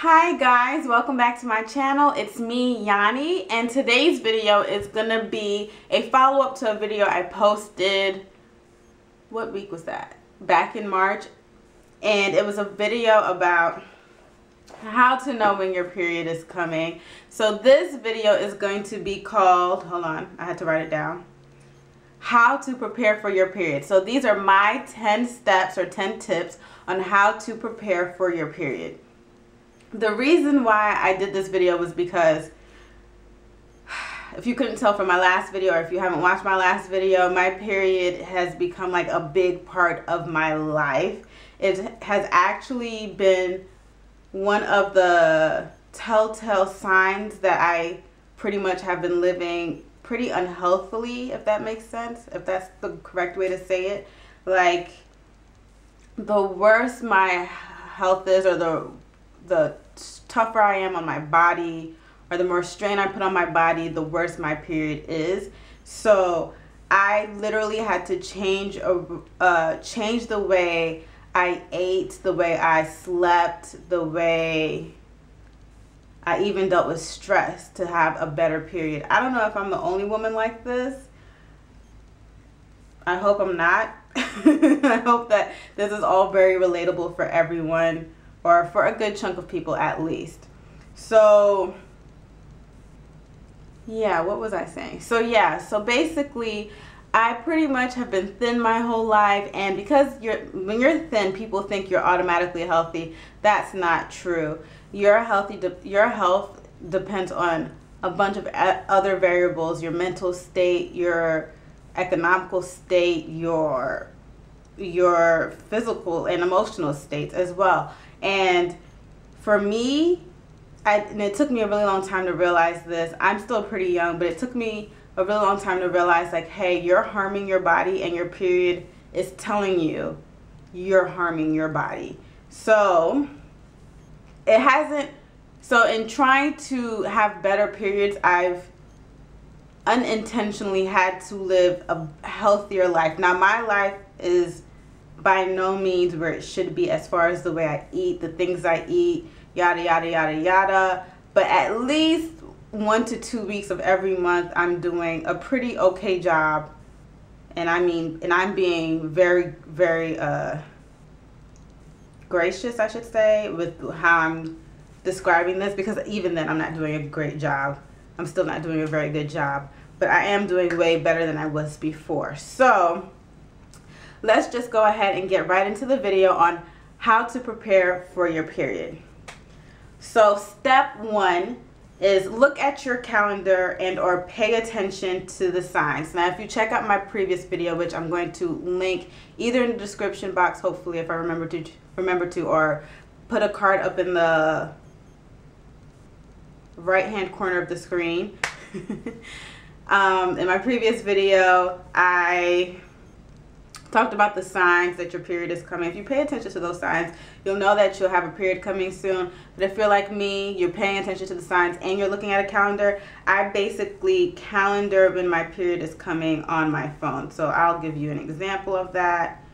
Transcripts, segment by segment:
Hi guys, welcome back to my channel. It's me, Yanni, and today's video is gonna be a follow-up to a video I posted, what week was that? Back in March. And it was a video about how to know when your period is coming. So this video is going to be called, hold on, I had to write it down. How to prepare for your period. So these are my 10 steps or 10 tips on how to prepare for your period. The reason why I did this video was because, if you couldn't tell from my last video, or if you haven't watched my last video, my period has become like a big part of my life. It has actually been one of the telltale signs that I pretty much have been living pretty unhealthily, if that makes sense, if that's the correct way to say it. Like, the worse my health is, or the tougher I am on my body, or the more strain I put on my body, the worse my period is. So I literally had to change the way I ate, the way I slept, the way I even dealt with stress to have a better period. I don't know if I'm the only woman like this. I hope I'm not. I hope that this is all very relatable for everyone, or for a good chunk of people at least. So yeah, what was I saying? So yeah, so basically I pretty much have been thin my whole life, and because when you're thin, people think you're automatically healthy. That's not true. Your health depends on a bunch of other variables: your mental state, your economical state, your physical and emotional states as well. And for me, and it took me a really long time to realize this. I'm still pretty young, but it took me a really long time to realize, like, hey, you're harming your body, and your period is telling you you're harming your body. So in trying to have better periods, I've unintentionally had to live a healthier life. Now, my life is by no means where it should be as far as the way I eat, the things I eat, yada, yada, yada, yada. But at least 1 to 2 weeks of every month, I'm doing a pretty okay job. And I'm being very, very gracious, I should say, with how I'm describing this, because even then I'm not doing a great job. I'm still not doing a very good job, but I am doing way better than I was before. So let's just go ahead and get right into the video on how to prepare for your period. So step 1 is look at your calendar and or pay attention to the signs. Now, if you check out my previous video, which I'm going to link either in the description box, hopefully, if I remember to, or put a card up in the right hand corner of the screen. In my previous video, I talked about the signs that your period is coming. If you pay attention to those signs, you'll know that you'll have a period coming soon. But if you're like me, you're paying attention to the signs and you're looking at a calendar, I basically calendar when my period is coming on my phone. So I'll give you an example of that.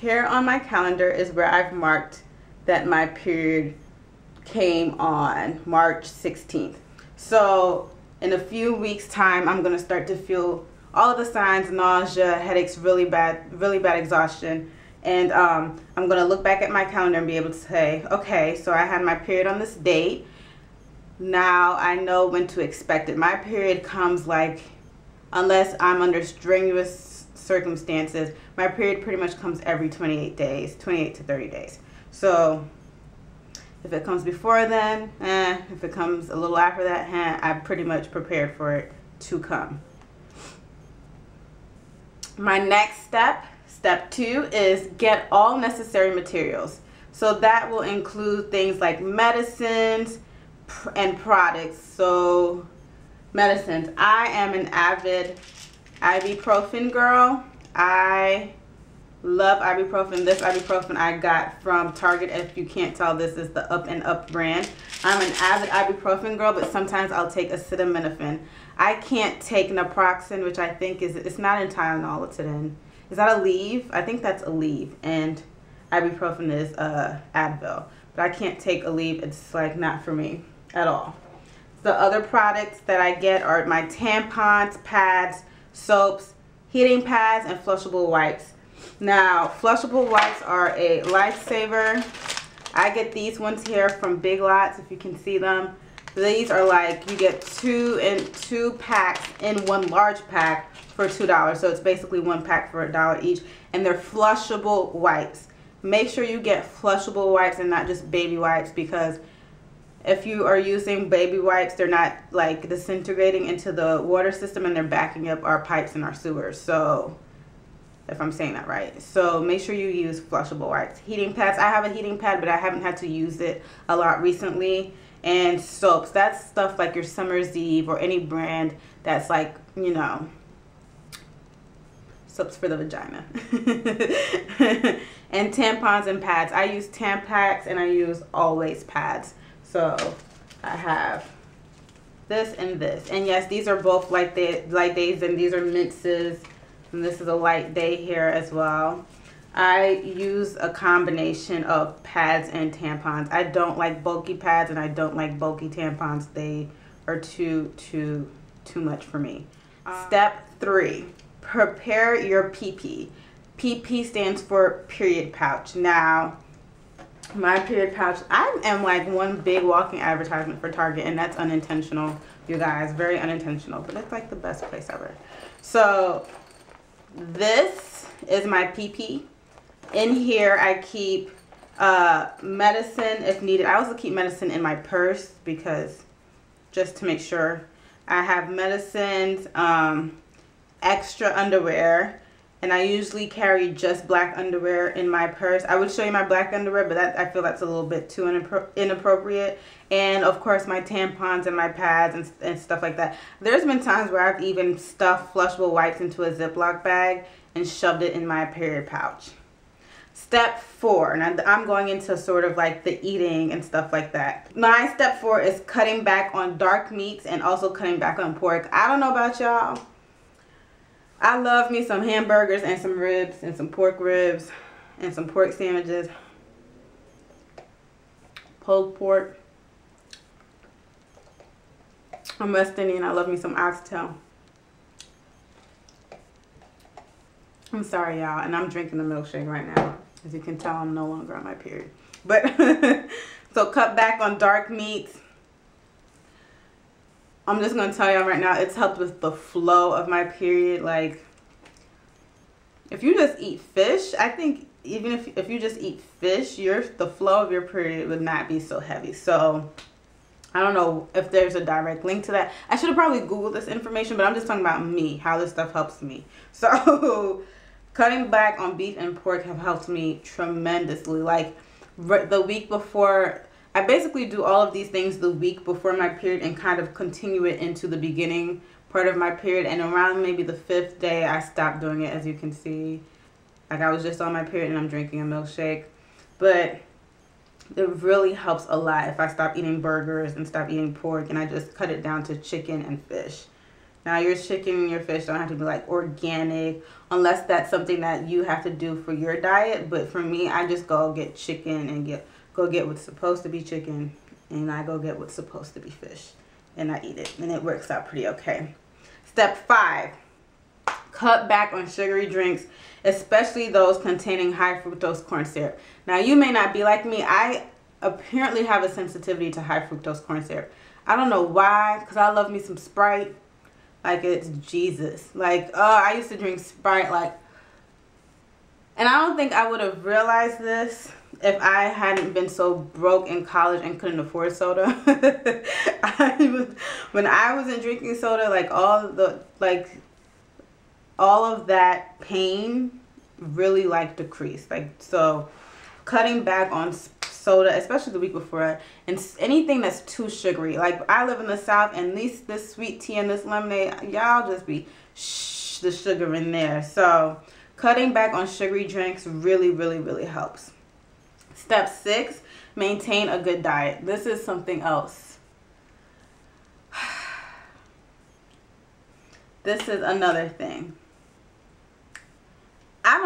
Here on my calendar is where I've marked that my period came on March 16th. So in a few weeks time, I'm going to start to feel all of the signs: nausea, headaches, really bad exhaustion. And I'm going to look back at my calendar and be able to say, okay, so I had my period on this date. Now I know when to expect it. My period comes, like, unless I'm under strenuous circumstances, my period pretty much comes every 28 days, 28 to 30 days. So if it comes before then, if it comes a little after that, I'm pretty much prepared for it to come. My next step, step 2, is get all necessary materials. So that will include things like medicines and products. So medicines, I am an avid ibuprofen girl. I love ibuprofen. This ibuprofen I got from Target. If you can't tell, this is the Up and Up brand. I'm an avid ibuprofen girl, but sometimes I'll take acetaminophen. I can't take naproxen, which I think it's not in Tylenol, it's in Is that Aleve? I think that's Aleve. And ibuprofen is Advil. But I can't take Aleve. It's like not for me at all. The other products that I get are my tampons, pads, soaps, heating pads, and flushable wipes. Now, flushable wipes are a lifesaver. I get these ones here from Big Lots, if you can see them. These are like, you get two packs in one large pack for $2. So it's basically one pack for $1 each. And they're flushable wipes. Make sure you get flushable wipes and not just baby wipes, because if you are using baby wipes, they're not like disintegrating into the water system and they're backing up our pipes and our sewers. So, if I'm saying that right. So make sure you use flushable wipes. Heating pads. I have a heating pad, but I haven't had to use it a lot recently. And soaps. That's stuff like your Summer's Eve or any brand that's like, you know, soaps for the vagina. And tampons and pads. I use Tampax and I use Always pads. So I have this and this. And yes, these are both light days, and these are Minces. And this is a light day here as well. I use a combination of pads and tampons. I don't like bulky pads and I don't like bulky tampons. They are too much for me. Step 3, prepare your PP. PP stands for period pouch. Now, my period pouch, I am like one big walking advertisement for Target, and that's unintentional, you guys. Very unintentional, but it's like the best place ever. So this is my PP. In here I keep medicine if needed. I also keep medicine in my purse, because just to make sure. I have medicines, extra underwear, and I usually carry just black underwear in my purse. I would show you my black underwear, but I feel that's a little bit too inappropriate. And of course my tampons and my pads and stuff like that. There's been times where I've even stuffed flushable wipes into a Ziploc bag and shoved it in my period pouch. Step 4, and I'm going into sort of like the eating and stuff like that. My step 4 is cutting back on dark meats and also cutting back on pork. I don't know about y'all. I love me some hamburgers and some ribs and some pork ribs and some pork sandwiches. Pulled pork. I'm West Indian. I love me some oxtail. I'm sorry, y'all, and I'm drinking a milkshake right now. As you can tell, I'm no longer on my period. But so cut back on dark meats. I'm just going to tell y'all right now, it's helped with the flow of my period. Like, if you just eat fish, I think even if you just eat fish, the flow of your period would not be so heavy. So I don't know if there's a direct link to that. I should have probably Googled this information, but I'm just talking about me, how this stuff helps me. So cutting back on beef and pork have helped me tremendously. Like the week before, I basically do all of these things the week before my period and kind of continue it into the beginning part of my period. And around maybe the 5th day, I stopped doing it, as you can see. Like I was just on my period and I'm drinking a milkshake. But it really helps a lot if I stop eating burgers and stop eating pork and I just cut it down to chicken and fish. Now your chicken and your fish don't have to be like organic unless that's something that you have to do for your diet. But for me, I just go get chicken and go get what's supposed to be chicken, and I go get what's supposed to be fish, and I eat it, and it works out pretty okay. Step 5, cut back on sugary drinks, especially those containing high fructose corn syrup. Now you may not be like me. I apparently have a sensitivity to high fructose corn syrup. I don't know why, because I love me some Sprite. Like it's Jesus. Like, I used to drink Sprite like, and I don't think I would have realized this if I hadn't been so broke in college and couldn't afford soda. When I wasn't drinking soda, like all of that pain really like decreased. Like, so cutting back on soda, especially the week before, and anything that's too sugary. Like I live in the South, and this sweet tea and this lemonade, y'all just be the sugar in there. So cutting back on sugary drinks really helps. Step 6, maintain a good diet. This is something else. This is another thing.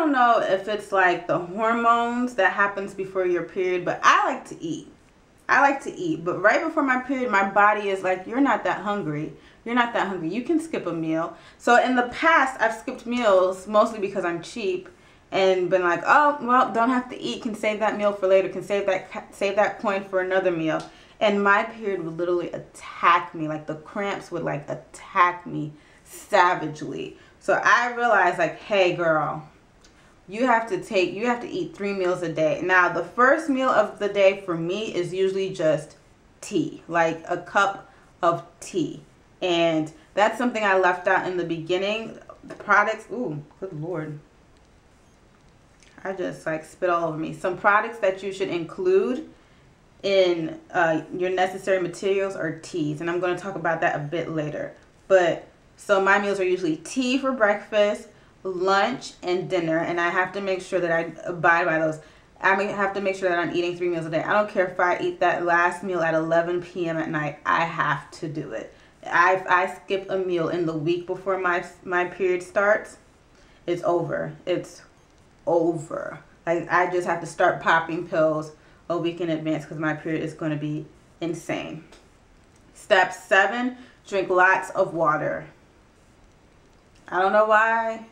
don't know if it's like the hormones that happens before your period, but I like to eat. I like to eat, but right before my period, my body is like, you're not that hungry. You're not that hungry. You can skip a meal. So in the past, I've skipped meals mostly because I'm cheap and been like, oh, well, don't have to eat. Can save that meal for later. Can save that coin for another meal. And my period would literally attack me. Like the cramps would like attack me savagely. So I realized like, hey girl, you have to eat 3 meals a day. Now the first meal of the day for me is usually just tea, like a cup of tea. And that's something I left out in the beginning. The products, ooh, good Lord. I just like spit all over me. Some products that you should include in your necessary materials are teas. And I'm going to talk about that a bit later. But so my meals are usually tea for breakfast, lunch, and dinner. And I have to make sure that I abide by those. I have to make sure that I'm eating 3 meals a day. I don't care if I eat that last meal at 11 p.m. at night. I have to do it. I skip a meal in the week before my period starts, it's over. It's over. I just have to start popping pills a week in advance because my period is going to be insane. Step 7, drink lots of water. I don't know why.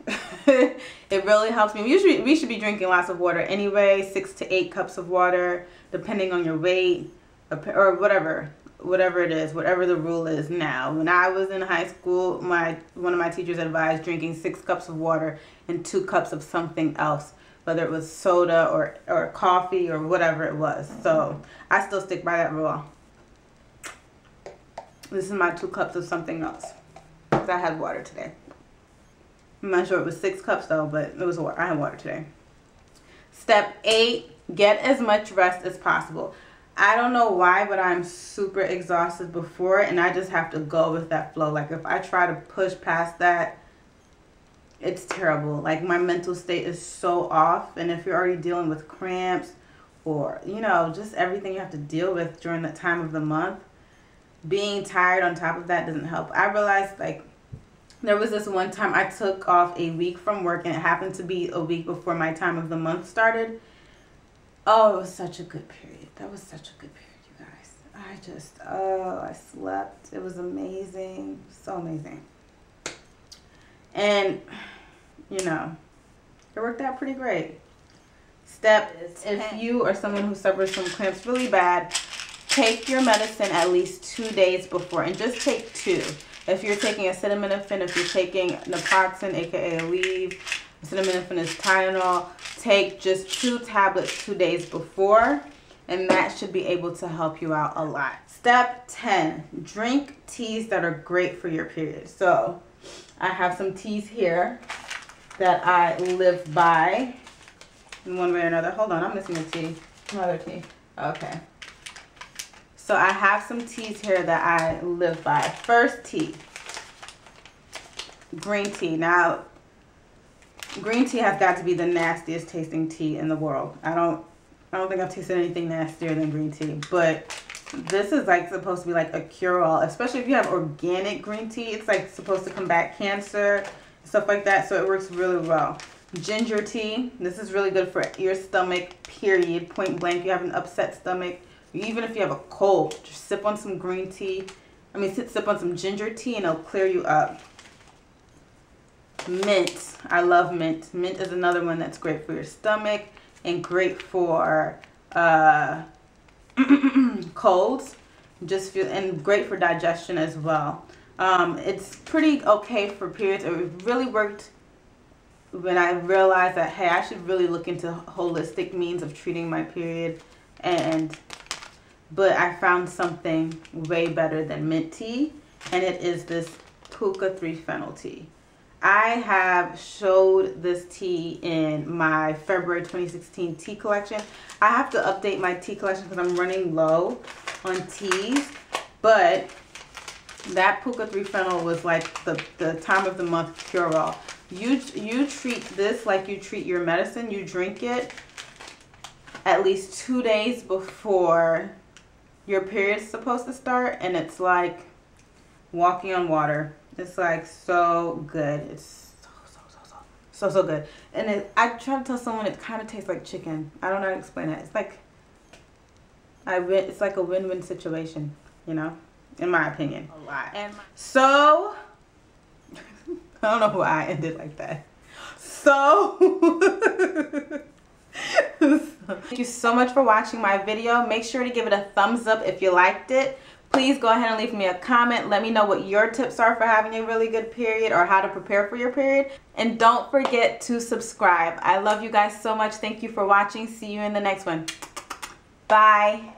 It really helps me. We should be drinking lots of water anyway, 6 to 8 cups of water, depending on your weight or whatever it is, whatever the rule is now. When I was in high school, one of my teachers advised drinking 6 cups of water and 2 cups of something else, whether it was soda or coffee or whatever it was. So I still stick by that rule. This is my 2 cups of something else because I had water today. I'm not sure it was 6 cups though, but it was water. I had water today. Step 8, get as much rest as possible. I don't know why, but I'm super exhausted before, and I just have to go with that flow. Like if I try to push past that, it's terrible. Like my mental state is so off, and if you're already dealing with cramps or, you know, just everything you have to deal with during that time of the month, being tired on top of that doesn't help. I realized like there was this one time I took off a week from work, and it happened to be a week before my time of the month started. Oh, it was such a good period. That was such a good period, you guys. I slept. It was amazing. So amazing. And, you know, it worked out pretty great. Step is, if you are someone who suffers from cramps really bad, take your medicine at least 2 days before, and just take 2. If you're taking acetaminophen, if you're taking naproxen, aka Aleve, acetaminophen is Tylenol, take just 2 tablets 2 days before, and that should be able to help you out a lot. Step 10, drink teas that are great for your period. So I have some teas here that I live by in one way or another. Hold on, I'm missing a tea. Another tea. Okay. So I have some teas here that I live by. First tea, green tea. Now, green tea has got to be the nastiest tasting tea in the world. I don't think I've tasted anything nastier than green tea, but this is like supposed to be like a cure-all, especially if you have organic green tea. It's like supposed to combat cancer, stuff like that, so it works really well. Ginger tea. This is really good for your stomach, period, point blank. You have an upset stomach, even if you have a cold, just sip on some green tea. Sip on some ginger tea and it'll clear you up. Mint. I love mint. Mint is another one that's great for your stomach and great for colds. And great for digestion as well. It's pretty okay for periods. It really worked when I realized that, hey, I should really look into holistic means of treating my period. But I found something way better than mint tea, and it is this Puka 3-phenyl tea. I have showed this tea in my February 2016 tea collection. I have to update my tea collection because I'm running low on teas, but that Puka 3-phenyl was like the time of the month cure-all. You treat this like you treat your medicine. You drink it at least 2 days before your period's supposed to start, and it's like walking on water. It's like so good. It's so good. And I try to tell someone it kind of tastes like chicken. I don't know how to explain it. It's like it's like a win-win situation, you know, in my opinion. A lot. And so I don't know why I ended like that. So thank you so much for watching my video. Make sure to give it a thumbs up if you liked it. Please go ahead and leave me a comment. Let me know what your tips are for having a really good period or how to prepare for your period. And don't forget to subscribe. I love you guys so much. Thank you for watching. See you in the next one. Bye.